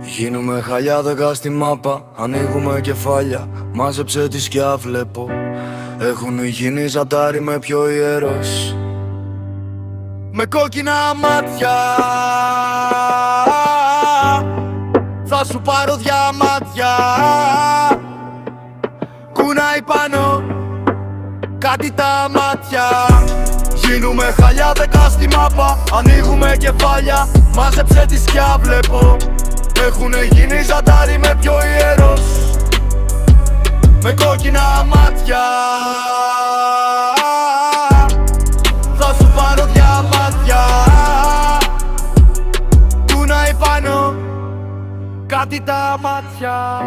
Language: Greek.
Γίνουμε χαλιά δεκά στη μάπα, ανοίγουμε κεφάλια, μάζεψε τη σκιά βλέπω. Έχουν γίνει ζαντάρι με πιο ιερός, με κόκκινα μάτια. Θα σου πάρω διαμάτια, κουνάει πάνω κάτι τα μάτια. Γίνουμε χαλιά δεκά στη μάπα, ανοίγουμε κεφάλια, μάζεψε τη σκιά βλέπω. Έχουνε γίνει ζαντάρι με πιο ιερός, με κόκκινα μάτια. Θα σου πάρω διαμάτια, κουνάει πάνω κάτι τα μάτια.